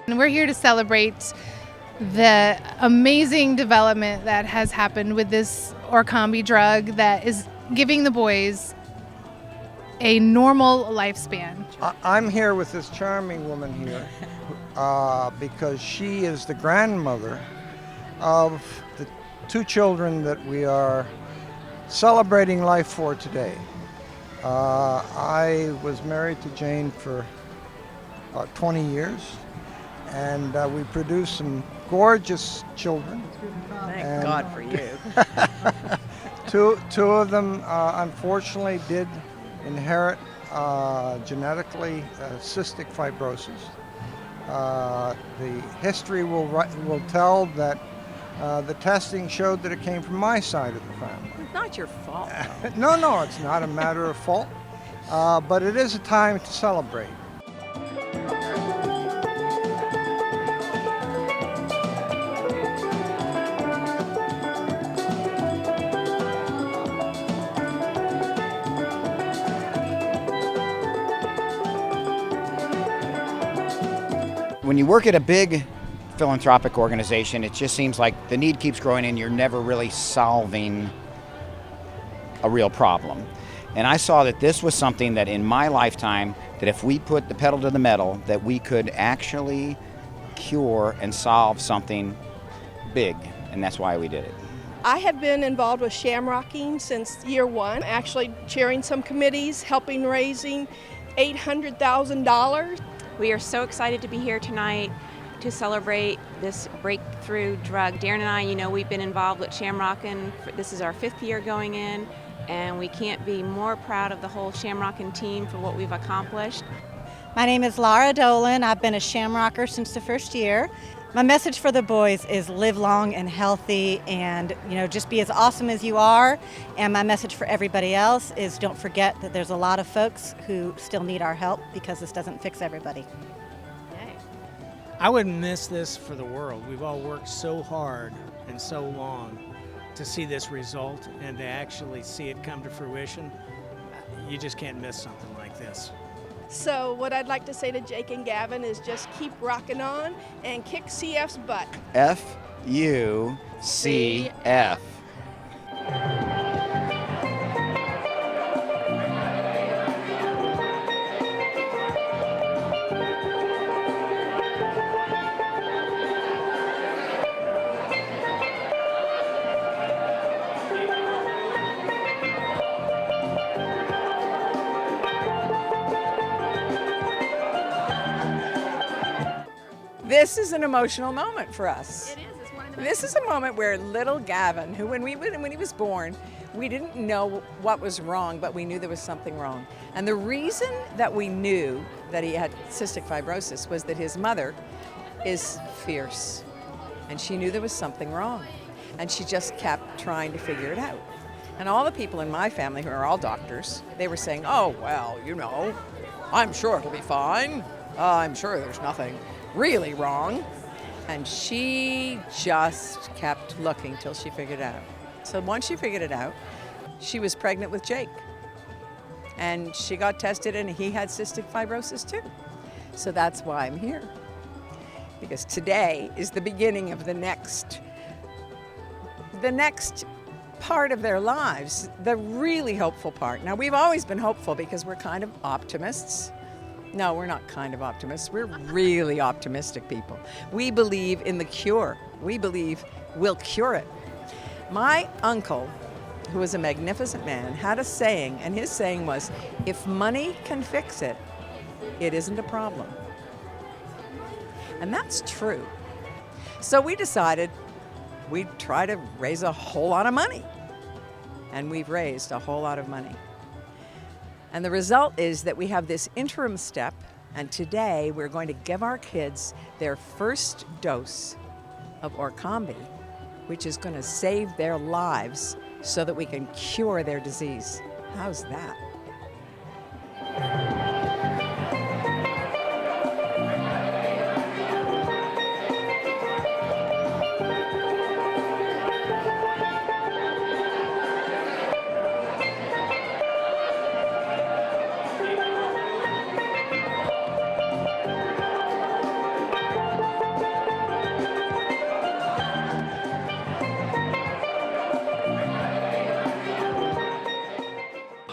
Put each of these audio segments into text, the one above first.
And we're here to celebrate the amazing development that has happened with this Orkambi drug that is giving the boys a normal lifespan. I'm here with this charming woman here because she is the grandmother of the two children that we are celebrating life for today. I was married to Jane for about 20 years, and we produced some gorgeous children. Thank God for you. Two of them unfortunately did inherit genetically cystic fibrosis. The history will tell that the testing showed that it came from my side of the family. It's not your fault. No, it's not a matter of fault, but it is a time to celebrate. When you work at a big philanthropic organization, it just seems like the need keeps growing and you're never really solving a real problem. And I saw that this was something that in my lifetime, that if we put the pedal to the metal, that we could actually cure and solve something big, and that's why we did it. I have been involved with Shamrockin since year one, actually chairing some committees, helping raising $800,000. We are so excited to be here tonight to celebrate this breakthrough drug. Darren and I, we've been involved with Shamrockin. This is our 5th year going in, and we can't be more proud of the whole Shamrockin team for what we've accomplished. My name is Laura Dolan. I've been a Shamrocker since the first year. My message for the boys is live long and healthy and, just be as awesome as you are. And my message for everybody else is don't forget that there's a lot of folks who still need our help because this doesn't fix everybody. I wouldn't miss this for the world. We've all worked so hard and so long to see this result and to actually see it come to fruition. You just can't miss something like this. So what I'd like to say to Jake and Gavin is just keep rocking on and kick CF's butt. F-U-C-F. This is an emotional moment for us. It is. It's one of the This is a moment where little Gavin, who when he was born, we didn't know what was wrong, but we knew there was something wrong. And the reason that we knew that he had cystic fibrosis was that his mother is fierce, and she knew there was something wrong, and she just kept trying to figure it out. And all the people in my family, who are all doctors, they were saying, "Oh, well, I'm sure it'll be fine. I'm sure there's nothing really wrong." And she just kept looking till she figured it out. So once she figured it out, she was pregnant with Jake. And she got tested and he had cystic fibrosis too. So that's why I'm here. Because today is the beginning of the next part of their lives, the really hopeful part. Now, we've always been hopeful because we're kind of optimists. No, we're not kind of optimists. We're really optimistic people. We believe in the cure. We believe we'll cure it. My uncle, who was a magnificent man, had a saying, and his saying was, if money can fix it, it isn't a problem. And that's true. So we decided we'd try to raise a whole lot of money. And we've raised a whole lot of money. And the result is that we have this interim step, and today we're going to give our kids their first dose of Orkambi, which is going to save their lives so that we can cure their disease. How's that?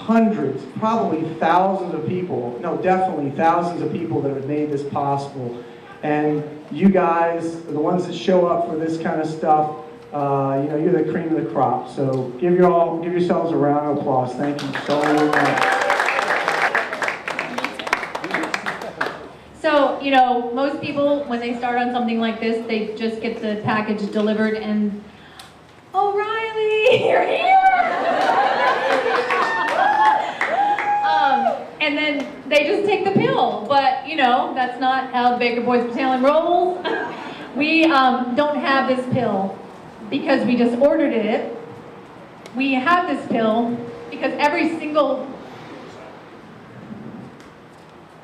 hundreds, probably thousands of people, no, definitely thousands of people that have made this possible. And you guys are the ones that show up for this kind of stuff. You're the cream of the crop. So give yourselves a round of applause. Thank you so much. So, most people, when they start on something like this, they just get the package delivered and, O'Reilly, you're here! And then they just take the pill. But, that's not how the Baker Boys Battalion rolls. We don't have this pill because we just ordered it. We have this pill because every single...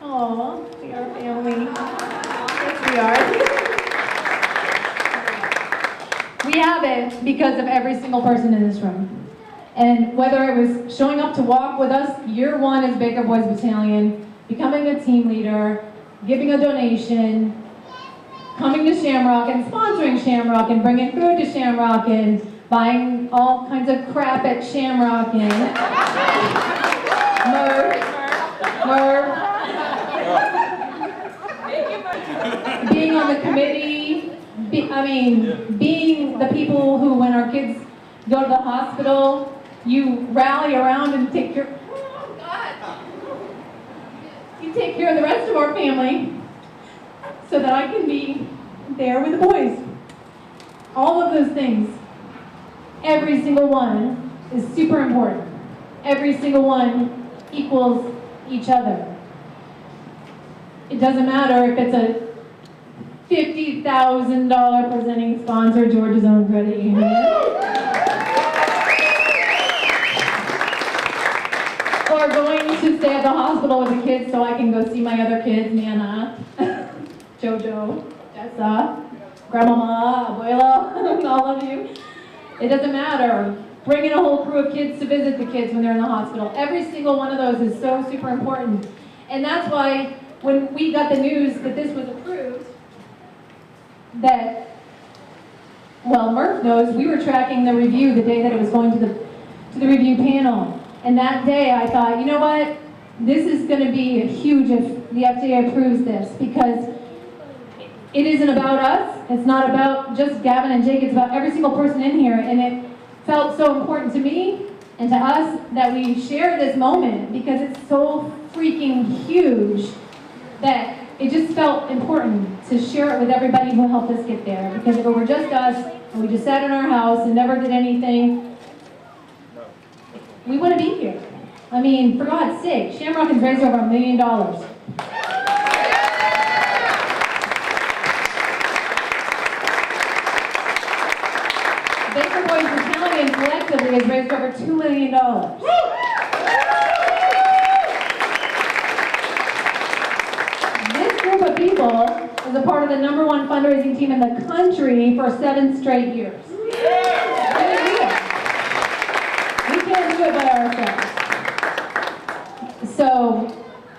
Oh, we are family. Yes, we are. We have it because of every single person in this room. And whether it was showing up to walk with us year one as Baker Boys Battalion, becoming a team leader, giving a donation, coming to Shamrockin, sponsoring Shamrockin, bringing food to Shamrockin, buying all kinds of crap at Shamrockin. Merv. Being on the committee, being the people who, when our kids go to the hospital, you rally around and take care. Oh God! You take care of the rest of our family, so that I can be there with the boys. All of those things, every single one is super important. Every single one equals each other. It doesn't matter if it's a $50,000 presenting sponsor, Georgia's Own Credit Union. Or going to stay at the hospital with the kids so I can go see my other kids, Nana, Jojo, Tessa, Grandmama, Abuela, all of you. It doesn't matter. Bringing a whole crew of kids to visit the kids when they're in the hospital. Every single one of those is so super important. And that's why when we got the news that this was approved, that, well, Murph knows, we were tracking the review the day that it was going to the review panel. And that day I thought, you know what? This is going to be huge if the FDA approves this, because it isn't about us. It's not about just Gavin and Jake. It's about every single person in here. And it felt so important to me and to us that we share this moment, because it's so freaking huge that it just felt important to share it with everybody who helped us get there. Because if it were just us and we just sat in our house and never did anything, we wouldn't be here. I mean, for God's sake, Shamrockin's raised over $1 million. Baker Boys Battalion collectively has raised over $2 million. This group of people is a part of the #1 fundraising team in the country for 7 straight years. We can't do it by ourselves. So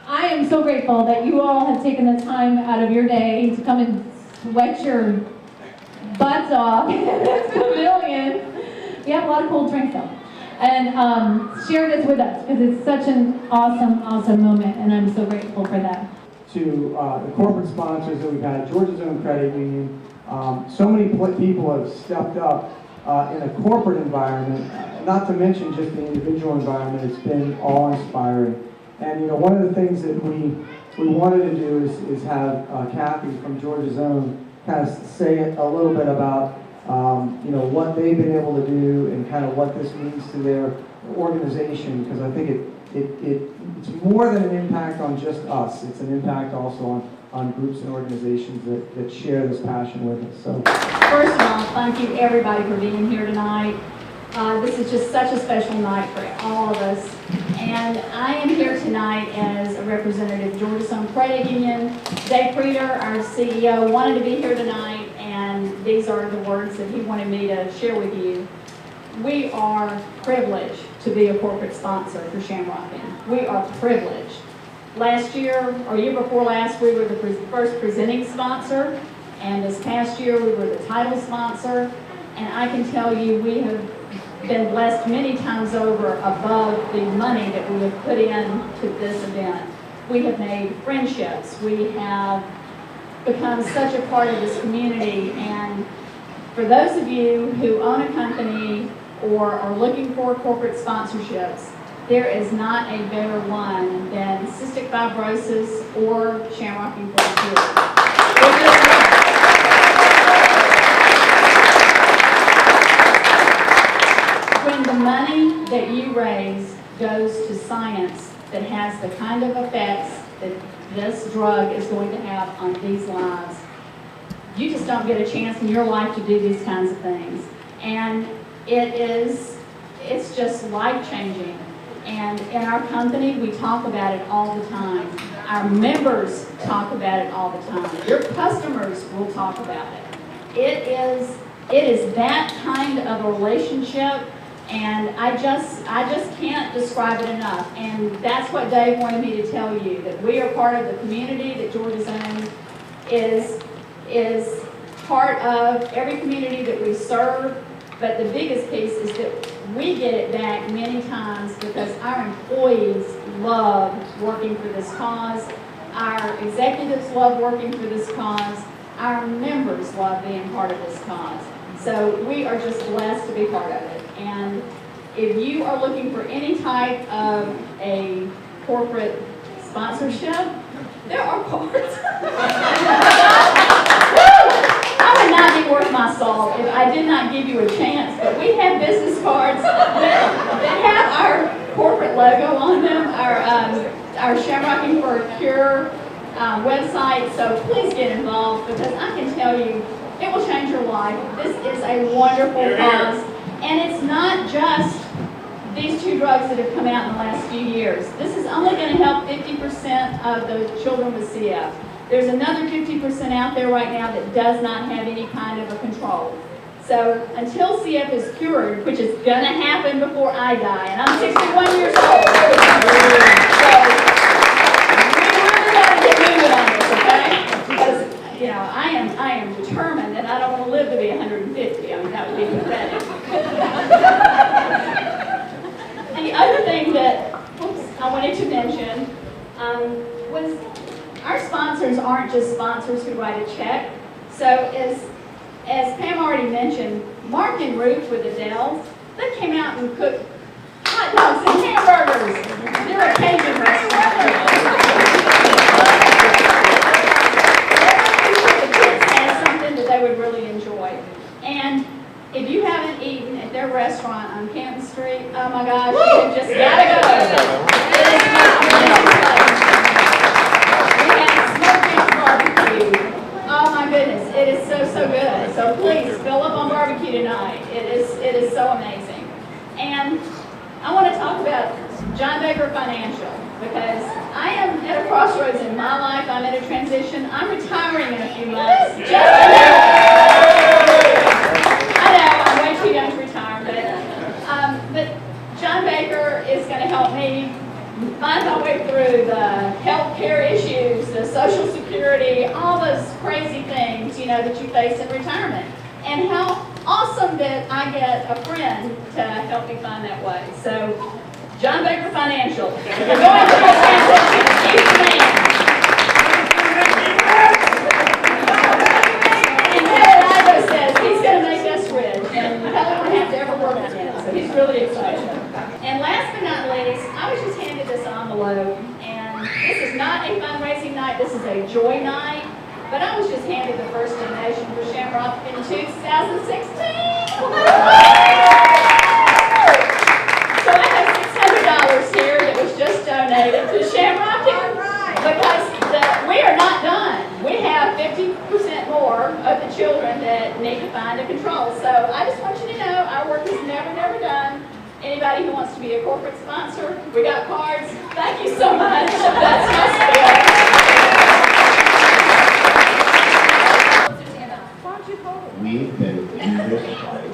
I am so grateful that you all have taken the time out of your day to come and sweat your butts off in this pavilion. We have a lot of cold drinks though. And share this with us, because it's such an awesome, awesome moment, and I'm so grateful for that. To the corporate sponsors that we've had, Georgia's Own Credit Union, so many people have stepped up in a corporate environment, not to mention just the individual environment. It's been awe-inspiring. And one of the things that we wanted to do is have Kathy from Georgia's Own kind of say a little bit about what they've been able to do and kind of what this means to their organization, because I think it's more than an impact on just us. It's an impact also on groups and organizations that share this passion with us. So, first of all, thank you everybody for being here tonight. This is just such a special night for all of us. And I am here tonight as a representative of Georgia's Own Credit Union. Dave Frieder, our CEO, wanted to be here tonight, and these are the words that he wanted me to share with you. We are privileged to be a corporate sponsor for Shamrockin. We are privileged. Last year, or year before last, we were the first presenting sponsor, and this past year we were the title sponsor. And I can tell you, we have been blessed many times over above the money that we have put into this event. We have made friendships. We have become such a part of this community. And for those of you who own a company or are looking for corporate sponsorships, there is not a better one than Cystic Fibrosis or Shamrockin for the Cure. When the money that you raise goes to science that has the kind of effects that this drug is going to have on these lives, you just don't get a chance in your life to do these kinds of things. And it's just life-changing. And in our company, we talk about it all the time. Our members talk about it all the time. Your customers will talk about it. It is that kind of a relationship, and I just can't describe it enough. And that's what Dave wanted me to tell you, that we are part of the community, that Georgia's Own is part of every community that we serve. But the biggest piece is that we get it back many times because our employees love working for this cause. Our executives love working for this cause. Our members love being part of this cause. So we are just blessed to be part of it. And if you are looking for any type of a corporate sponsorship, there are cards. I would not be worth my salt if I did not give you a chance, but we have business cards that have our corporate logo on them, our Shamrockin for a Cure website, so please get involved because I can tell you it will change your life. This is a wonderful cause, and it's not just these two drugs that have come out in the last few years. This is only going to help 50% of the children with CF. There's another 50% out there right now that does not have any kind of a control. So until CF is cured, which is going to happen before I die, and I'm 61 years old, so we really got to get moving on this, okay? Because, you know, I am determined that I don't want to live to be 150. I mean, that would be pathetic. And the other thing that I wanted to mention was our sponsors aren't just sponsors who write a check. So as Pam already mentioned, Mark and Ruth with the Dells, they came out and cooked hot dogs and hamburgers. They're a Cajun restaurant. The kids had something that they would really enjoy. And if you haven't eaten at their restaurant on Canton Street, oh my gosh, you've just got to go. It is not oh my goodness, it is so good. So please fill up on barbecue tonight. It is so amazing. And I want to talk about John Baker Financial because I am at a crossroads in my life. I'm at a transition. I'm retiring in a few months. I know I'm way too young to retire, but John Baker is going to help me find my way through the health care issues, the Social Security, all those crazy things, you know, that you face in retirement. And how awesome that I get a friend to help me find that way. So, John Baker Financial. If you're going through a transition, he's the man. And Helen Ivo says he's going to make us rich, and Helen won't have to ever work again. So he's really excited. And last but not least, I was just handed this envelope, and this is not a fundraising night, this is a joy night, but I was just handed the first donation for Shamrock in 2016. So I have $600 here that was just donated to Shamrock because we are not done. We have 50% more of the children that need to find a control. So I just want you to know our work is never done. Anybody who wants to be a corporate sponsor, we got cards. Thank you so much. That's my spiel. We've been in this fight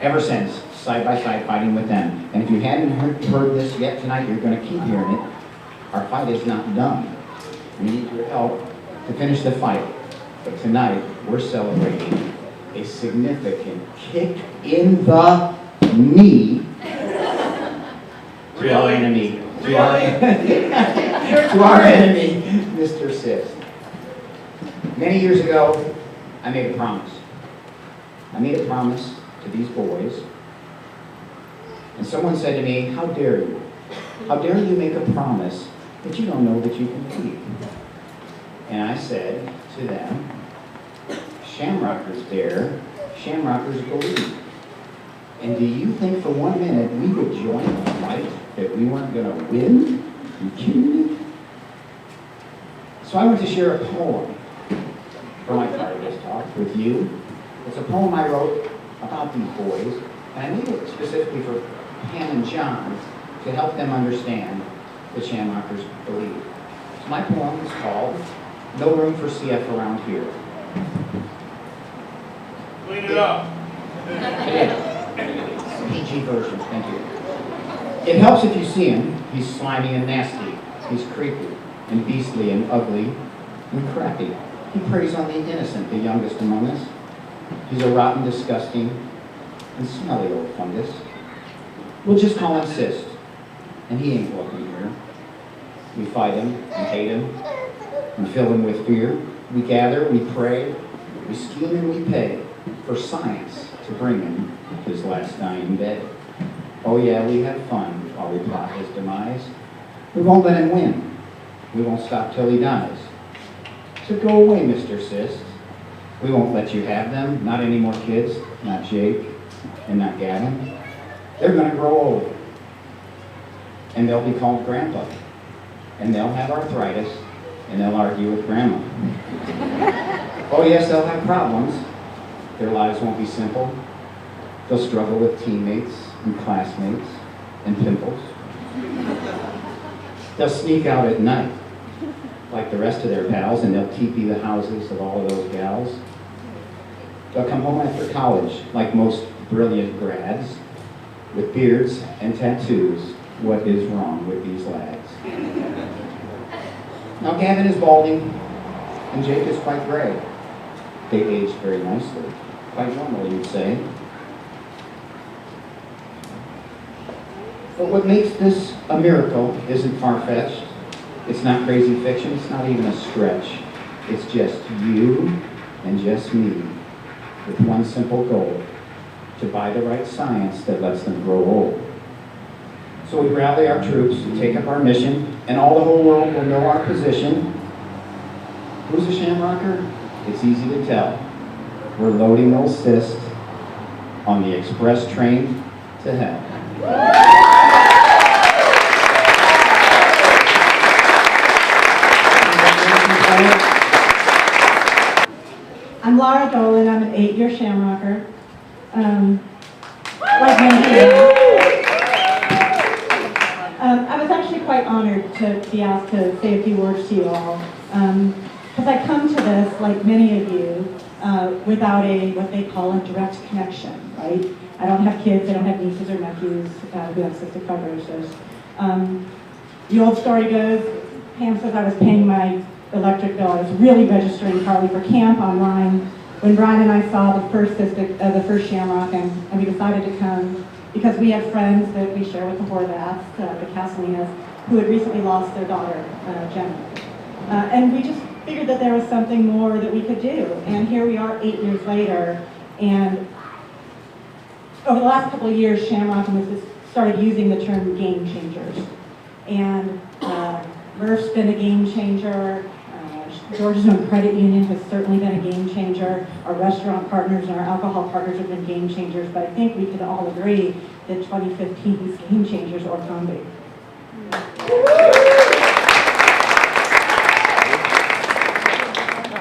ever since, side by side, fighting with them. And if you hadn't heard this yet tonight, you're going to keep hearing it. Our fight is not done. We need your help to finish the fight. But tonight, we're celebrating a significant kick in the knee to our enemy. To our enemy, Mr. Cyst. Many years ago, I made a promise. I made a promise to these boys, and someone said to me, "How dare you? How dare you make a promise that you don't know that you can keep?" And I said to them, "Shamrockers dare, Shamrockers believe." And do you think for 1 minute we would join a fight that we weren't going to win? Are you kidding me? So I want to share a poem for my part of this talk with you. It's a poem I wrote about these boys, and I made it specifically for Pam and John to help them understand the Shamrockers believe. So my poem is called "No Room for CF Around Here." Clean it up. PG version, thank you. It helps if you see him. He's slimy and nasty. He's creepy and beastly and ugly and crappy. He preys on the innocent, the youngest among us. He's a rotten, disgusting, and smelly old fungus. We'll just call him Cyst, and he ain't welcome here. We fight him and hate him and fill him with fear. We gather, we pray, we scheme and we pay for science to bring him his last dying bed. Oh yeah, we have fun while we plot his demise. We won't let him win. We won't stop till he dies. So go away, Mr. Cyst. We won't let you have them. Not any more kids. Not Jake and not Gavin. They're going to grow old. And they'll be called Grandpa. And they'll have arthritis. And they'll argue with Grandma. Oh yes, they'll have problems. Their lives won't be simple. They'll struggle with teammates and classmates and pimples. They'll sneak out at night like the rest of their pals, and they'll TP the houses of all of those gals. They'll come home after college like most brilliant grads with beards and tattoos. What is wrong with these lads? Now Gavin is balding and Jake is quite gray. They aged very nicely, quite normal you'd say. But what makes this a miracle isn't far-fetched. It's not crazy fiction. It's not even a stretch. It's just you and just me with one simple goal: to buy the right science that lets them grow old. So we rally our troops, take up our mission, and all the whole world will know our position. Who's a Shamrocker? It's easy to tell. We're loading old Cyst on the express train to hell. I'm Laura Dolan. I'm an 8-year Shamrocker. Like many people. I was actually quite honored to be asked to say a few words to you all. Because I come to this, like many of you, without what they call a direct connection, right? I don't have kids, I don't have nieces or nephews who have cystic fibrosis. The old story goes, Pam says I was paying my electric bill. I was really registering partly for camp online when Brian and I saw the first Shamrock, and we decided to come because we have friends that we share with the Horvaths, the Casalinas, who had recently lost their daughter, Jenna. And we just figured that there was something more that we could do. And here we are 8 years later, and over the last couple of years, Shamrockin has started using the term game changers. And Murph's been a game changer. Georgia's Own Credit Union has certainly been a game changer. Our restaurant partners and our alcohol partners have been game changers, but I think we can all agree that 2015's game changers are Orkambi.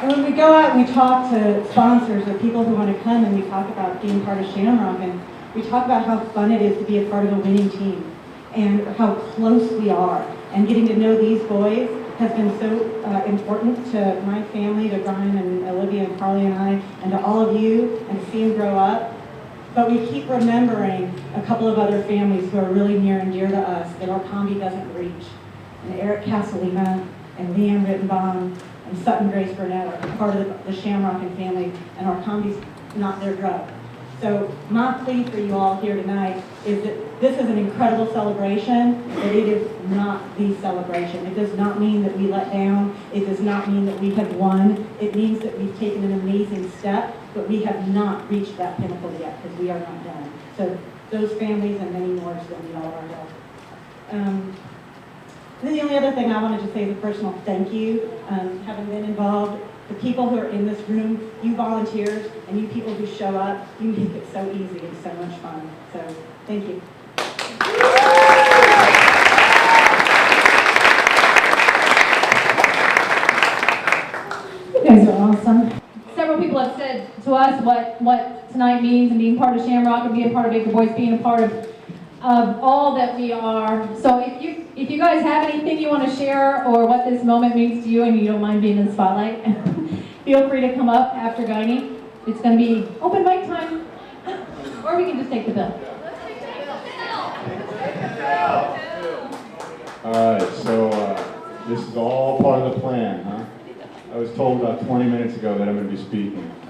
And when we go out and we talk to sponsors or people who want to come and we talk about being part of Shamrock, and we talk about how fun it is to be a part of a winning team and how close we are. And getting to know these boys has been so important to my family, to Brian and Olivia and Carly and I, and to all of you, and to see them grow up. But we keep remembering a couple of other families who are really near and dear to us that Orkambi doesn't reach. And Eric Casalina and Leanne Rittenbaum and Sutton Grace Burnett are part of the Shamrockin family, and Orkambi's not their drug. So my plea for you all here tonight is that this is an incredible celebration, but it is not the celebration. It does not mean that we let down. It does not mean that we have won. It means that we've taken an amazing step, but we have not reached that pinnacle yet because we are not done. So those families and many more is going to be all our help. Then the only other thing I wanted to say is a personal thank you, having been involved. The people who are in this room, you volunteers, and you people who show up, you make it so easy and so much fun. So, thank you. You guys are awesome. Several people have said to us what tonight means and being part of Shamrock and being part of Baker Boys, being a part of all that we are. So if you guys have anything you want to share or what this moment means to you and you don't mind being in the spotlight, feel free to come up after Guiney. It's going to be open mic time, or we can just take the bill. All right, so this is all part of the plan, huh? I was told about 20 minutes ago that I'm going to be speaking. Is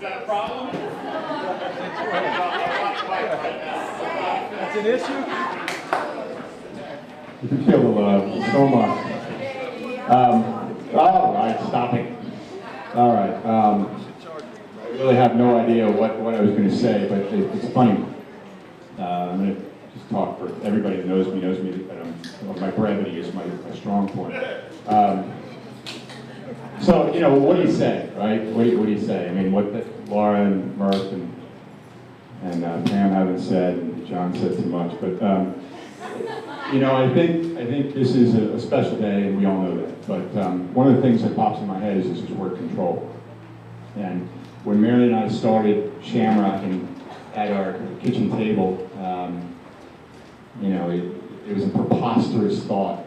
that a problem? That's an issue? You can feel the love so much. All right, stop it. All right. I really have no idea what I was going to say, but it's funny. I'm going to just talk for everybody that knows me that my brevity is my strong point. So, you know, what do you say, right? What do you say? I mean, what Laura and Murph and Pam haven't said, and John said too much, but you know, I think this is a special day, and we all know that. But one of the things that pops in my head is this word control. And when Mary and I started Shamrockin at our kitchen table, you know, it was a preposterous thought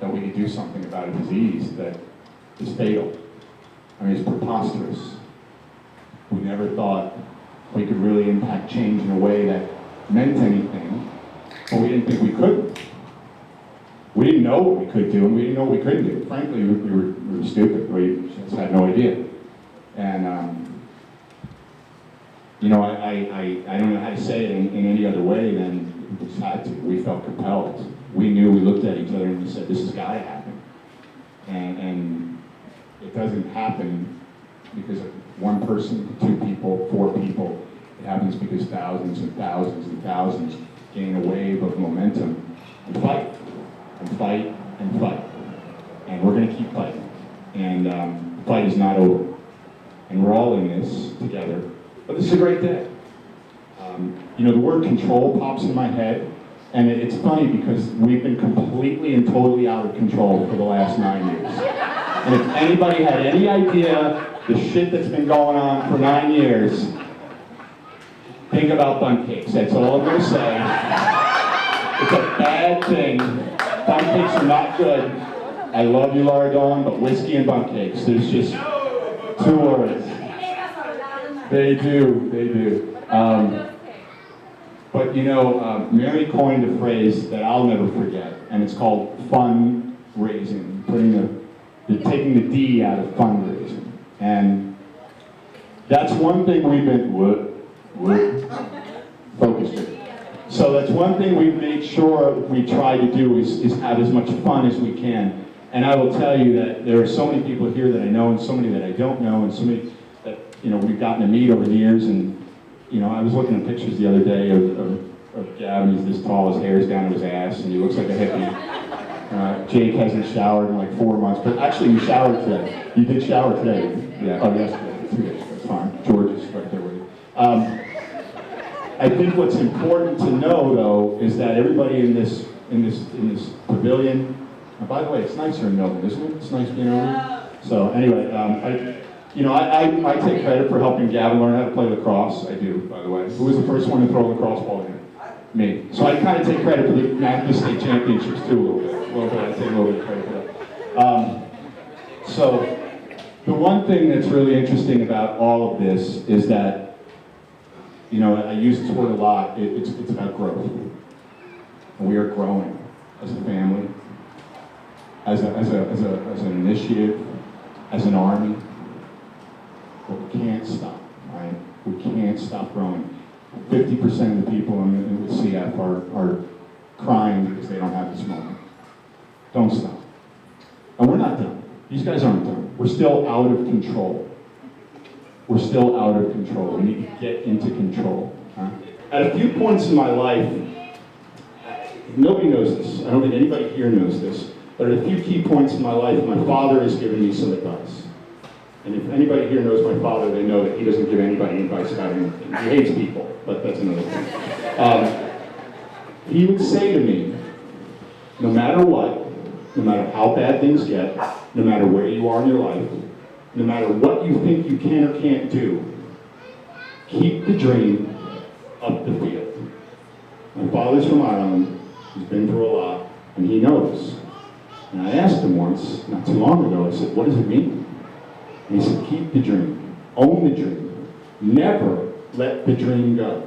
that we could do something about a disease that is fatal. I mean, it's preposterous. We never thought we could really impact change in a way that meant anything, but we didn't think we could. We didn't know what we could do, and we didn't know what we couldn't do. Frankly, we were stupid. We just had no idea. And, you know, I don't know how to say it in any other way than we just had to. We felt compelled. We knew, we looked at each other and we said, this has got to happen. And it doesn't happen because of one person, two people, four people. It happens because thousands and thousands and thousands gain a wave of momentum and fight, and fight, and fight. And we're going to keep fighting. And the fight is not over. And we're all in this together. But this is a great day. You know, the word control pops in my head. And it's funny because we've been completely and totally out of control for the last 9 years. And if anybody had any idea the shit that's been going on for 9 years, think about bun cakes. That's all I'm going to say. It's a bad thing. Bun cakes are not good. I love you, Laura Dawn, but whiskey and bun cakes, there's just two words. They do. But you know, Mary coined a phrase that I'll never forget, and it's called fundraising, taking the D out of fundraising. And that's one thing we've been, focused it. So that's one thing we've made sure we try to do is have as much fun as we can. And I will tell you that there are so many people here that I know and so many that I don't know and so many that, you know, we've gotten to meet over the years. And you know, I was looking at pictures the other day of Gavin. He's this tall, his hair's down to his ass, and he looks like a hippie. Jake hasn't showered in like 4 months, but actually you showered today. You did shower today. Yeah, oh, yesterday. 2 days ago, it's fine. George is right there with you. I think what's important to know, though, is that everybody in this pavilion, and by the way, it's nicer in Milton, isn't it? It's nice being over here. So anyway, I take credit for helping Gavin learn how to play lacrosse. I do, by the way. Who was the first one to throw a lacrosse ball in? Me. So I kind of take credit for the National State Championships too, a little bit. I take a little bit of credit for that. So the one thing that's really interesting about all of this is that, you know, I use this word a lot. It's about growth. And we are growing as a family, as an initiative, as an army. But we can't stop growing. 50% of the people with CF are crying because they don't have this moment. Don't stop. And we're not done. These guys aren't done. We're still out of control. We're still out of control. We need to get into control. Huh? At a few points in my life, nobody knows this. I don't think anybody here knows this. But at a few key points in my life, my father has given me some advice. And if anybody here knows my father, they know that he doesn't give anybody advice about anything. He hates people, but that's another thing. He would say to me, no matter what, no matter how bad things get, no matter where you are in your life, no matter what you think you can or can't do, keep the dream up the field. My father's from Ireland. He's been through a lot, and he knows. And I asked him once, not too long ago, I said, what does it mean? And he said, keep the dream. Own the dream. Never let the dream go.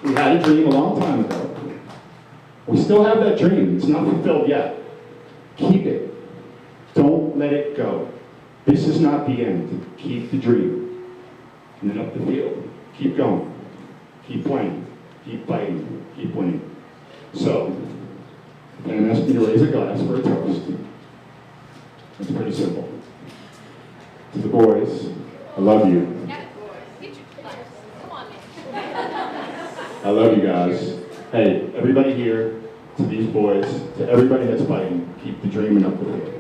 We had a dream a long time ago. We still have that dream. It's not fulfilled yet. Keep it. Don't let it go. This is not the end. Keep the dream. And then up the field. Keep going. Keep playing. Keep fighting. Keep winning. So, Dan asked me to raise a glass for a toast. It's pretty simple. To the boys, I love you. I love you guys. Hey, everybody here, to these boys, to everybody that's fighting, keep the dreaming up the field.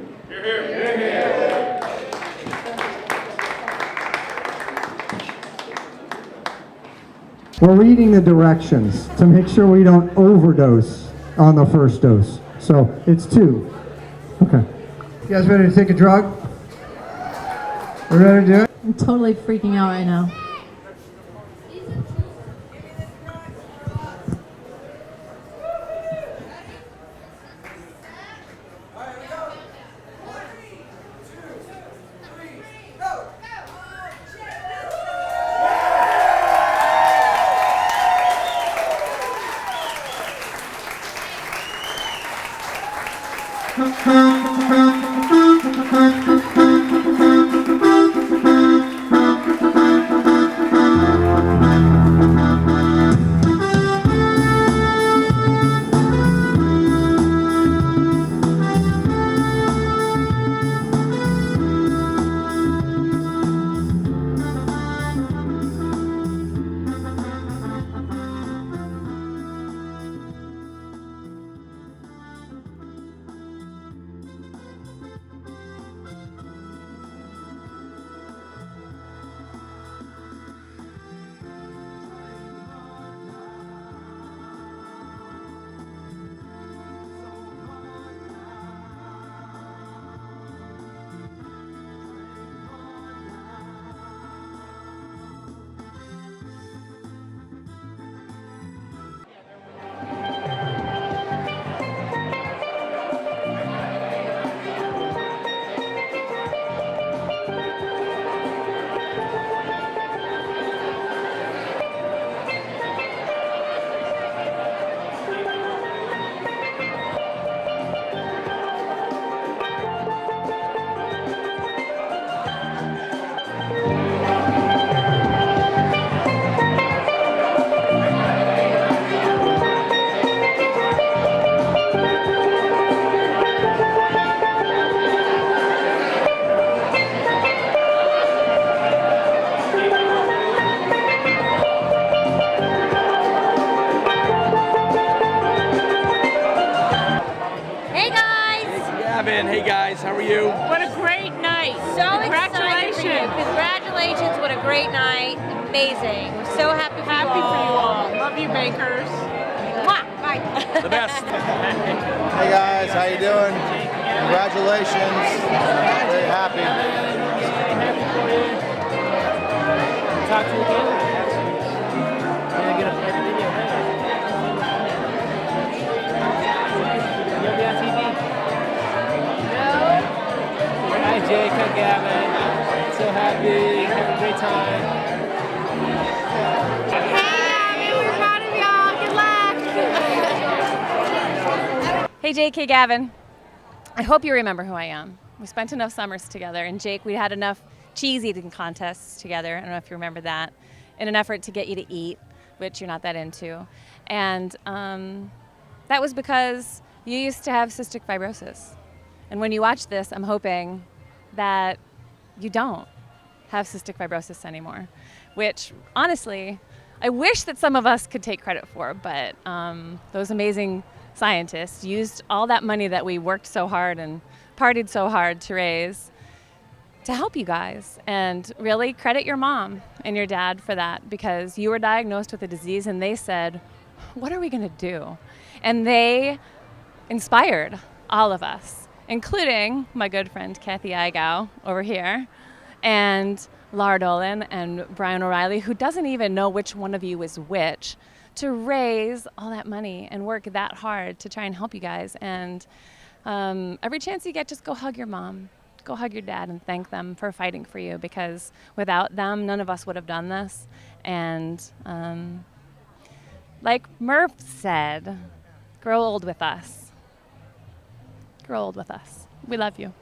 We're reading the directions to make sure we don't overdose on the first dose. So it's 2. Okay. You guys ready to take a drug? We ready to do it? I'm totally freaking out right now. Hey guys, how are you? What a great night. So Congratulations. excited for you. Congratulations, what a great night. Amazing. We're so happy for Happy you all. for you all. Love you, bakers. Mwah. Bye. The best. Hey guys, how you doing? Congratulations. Very happy. Talk to you again. Yeah, get a video. You'll be on TV. Hi Jake, hi Gavin. So happy, having a great time. Hey, we're proud of y'all. Good luck. Hey Jake, hey Gavin. I hope you remember who I am. We spent enough summers together. And Jake, we had enough cheese eating contests together. I don't know if you remember that, in an effort to get you to eat, which you're not that into. And that was because you used to have cystic fibrosis. And when you watch this, I'm hoping that you don't have cystic fibrosis anymore, which honestly, I wish that some of us could take credit for, but those amazing scientists used all that money that we worked so hard and partied so hard to raise to help you guys. And really credit your mom and your dad for that, because you were diagnosed with a disease and they said, what are we gonna do? And they inspired all of us, including my good friend Kathy Igow over here, and Laura Dolan and Brian O'Reilly, who doesn't even know which one of you is which, to raise all that money and work that hard to try and help you guys. And every chance you get, just go hug your mom, go hug your dad and thank them for fighting for you, because without them, none of us would have done this. And like Murph said, grow old with us. Grow old with us. We love you.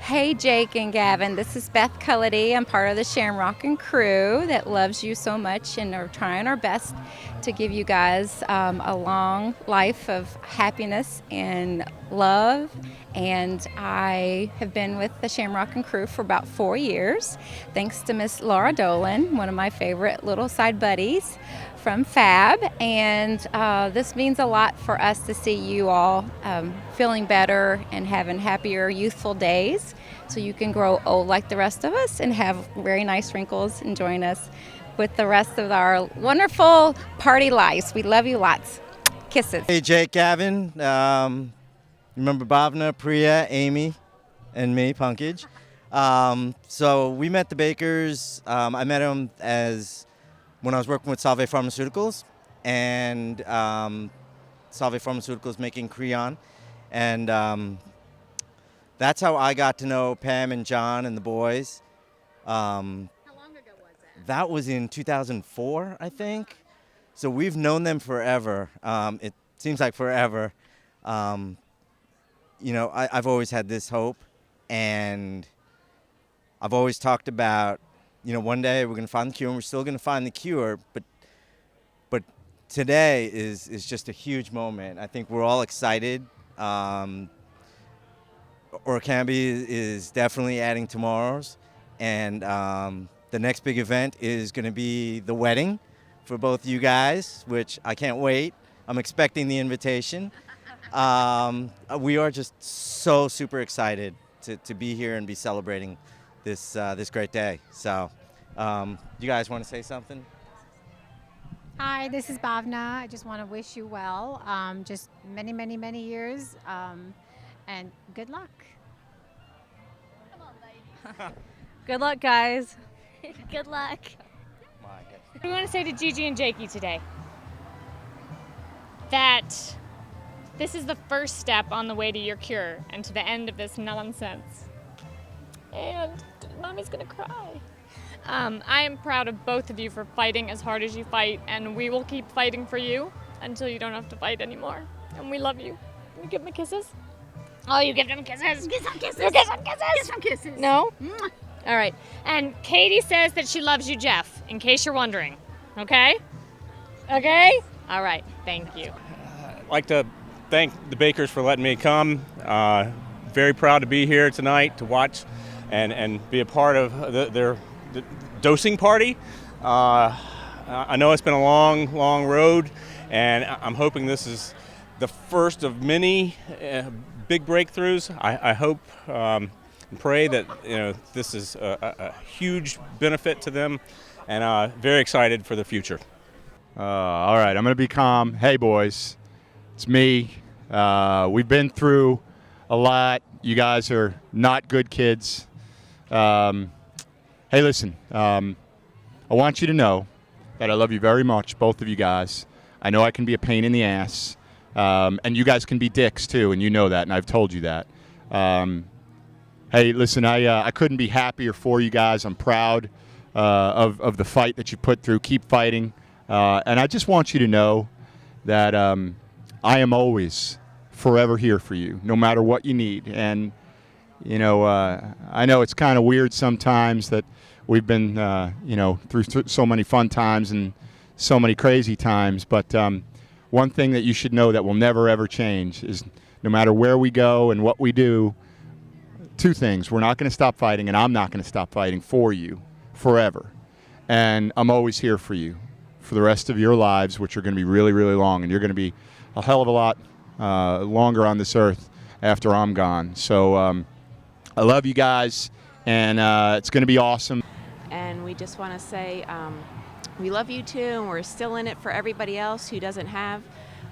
Hey Jake and Gavin, this is Beth Cullity. I'm part of the Shamrockin crew that loves you so much and are trying our best to give you guys a long life of happiness and love. And I have been with the Shamrockin crew for about 4 years, thanks to Miss Laura Dolan, one of my favorite little side buddies from Fab. And this means a lot for us to see you all feeling better and having happier, youthful days, so you can grow old like the rest of us and have very nice wrinkles and join us with the rest of our wonderful party lives. We love you lots. Kisses. Hey Jake, Gavin, remember Bhavna, Priya, Amy, and me, Punkage. So we met the Bakers. I met them when I was working with Salve Pharmaceuticals, and Salve Pharmaceuticals making Creon. And that's how I got to know Pam and John and the boys. How long ago was that? That was in 2004, I think. So we've known them forever. It seems like forever. You know, I've always had this hope, and I've always talked about, you know, one day we're going to find the cure, and we're still going to find the cure, but today is just a huge moment. I think we're all excited. Orkambi is definitely adding tomorrow's, and the next big event is going to be the wedding for both you guys, which I can't wait. I'm expecting the invitation. We are just so super excited to be here and be celebrating this great day. So, you guys want to say something? Hi, this is Bhavna. I just want to wish you well. Just many, many, many years, and good luck. Good luck, guys. Good luck. What do we want to say to Gigi and Jakey today? That this is the first step on the way to your cure and to the end of this nonsense. And Mommy's gonna cry. I am proud of both of you for fighting as hard as you fight, and we will keep fighting for you until you don't have to fight anymore. And we love you. Can we give them kisses? Oh, you give them kisses. Give some kisses. You give some kisses. Give some kisses. No? Mwah. All right. And Katie says that she loves you, Jeff, in case you're wondering. Okay? Okay? All right. Thank you. I'd like to thank the Bakers for letting me come. Very proud to be here tonight to watch and be a part of their dosing party. I know it's been a long road, and I'm hoping this is the first of many big breakthroughs. I hope and pray that this is a huge benefit to them, and very excited for the future. All right, I'm going to be calm. Hey, boys, it's me. We've been through a lot. You guys are not good kids. Hey, listen, I want you to know that I love you very much, both of you guys. I know I can be a pain in the ass, and you guys can be dicks too, and you know that, and I've told you that. Hey, listen, I couldn't be happier for you guys. I'm proud of the fight that you put through. Keep fighting. And I just want you to know that I am always forever here for you, no matter what you need. And You know, I know it's kind of weird sometimes that we've been, you know, through so many fun times and so many crazy times, but one thing that you should know that will never ever change is no matter where we go and what we do, two things: we're not going to stop fighting, and I'm not going to stop fighting for you forever. And I'm always here for you for the rest of your lives, which are going to be really, really long, and you're going to be a hell of a lot longer on this earth after I'm gone. So I love you guys, and it's going to be awesome. And we just want to say we love you too, and we're still in it for everybody else who doesn't have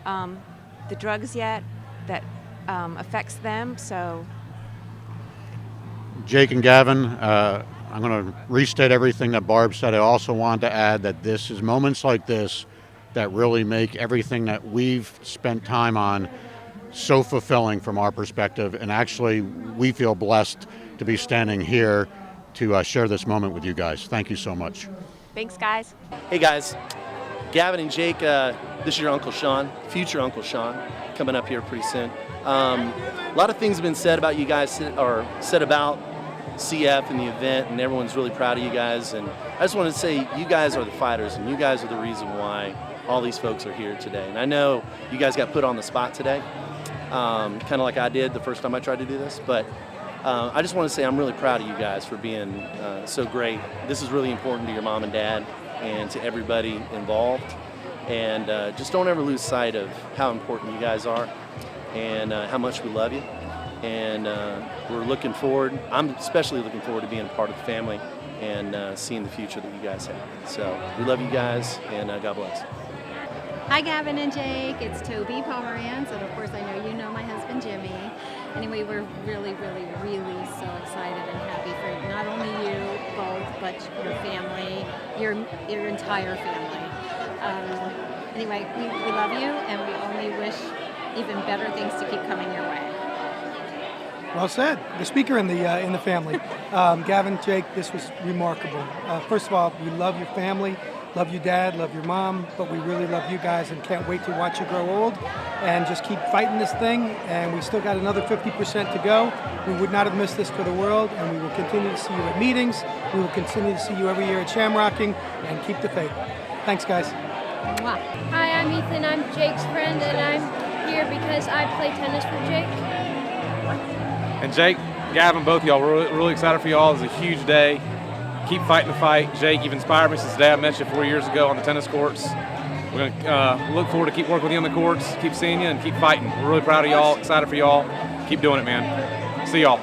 the drugs yet that affects them. So Jake and Gavin, I'm going to restate everything that Barb said. I also want to add that this is moments like this that really make everything that we've spent time on so fulfilling from our perspective. And actually, we feel blessed to be standing here to share this moment with you guys. Thank you so much. thanks, guys. Hey guys, Gavin and Jake, this is your Uncle Sean, future Uncle Sean, coming up here pretty soon. A lot of things have been said about you guys, or said about CF and the event, and everyone's really proud of you guys. And I just want to say you guys are the fighters, and you guys are the reason why all these folks are here today. And I know you guys got put on the spot today, kind of like I did the first time I tried to do this, but I just want to say I'm really proud of you guys for being so great. This is really important to your mom and dad and to everybody involved. And just don't ever lose sight of how important you guys are and how much we love you. And we're looking forward, I'm especially looking forward to being a part of the family and seeing the future that you guys have. So we love you guys, and God bless. Hi Gavin and Jake, it's Toby Pomerantz, and of course I know you know my husband Jimmy. Anyway, we're really, really, really so excited and happy for not only you both, but your family, your entire family. Anyway, we love you, and we only wish even better things to keep coming your way. Well said. The speaker in the family. Gavin, Jake, this was remarkable. First of all, we love your family, love your dad, love your mom, but we really love you guys and can't wait to watch you grow old and just keep fighting this thing. And we still got another 50% to go. We would not have missed this for the world, and we will continue to see you at meetings. We will continue to see you every year at Shamrockin, and keep the faith. Thanks, guys. Hi, I'm Ethan. I'm Jake's friend, and I'm here because I play tennis with Jake. And Jake, Gavin, both of y'all, we're really excited for y'all. It's a huge day. Keep fighting the fight. Jake, you've inspired me since Dad met you 4 years ago on the tennis courts. We're going to look forward to keep working with you on the courts, keep seeing you, and keep fighting. We're really proud of y'all, excited for y'all. Keep doing it, man. See y'all.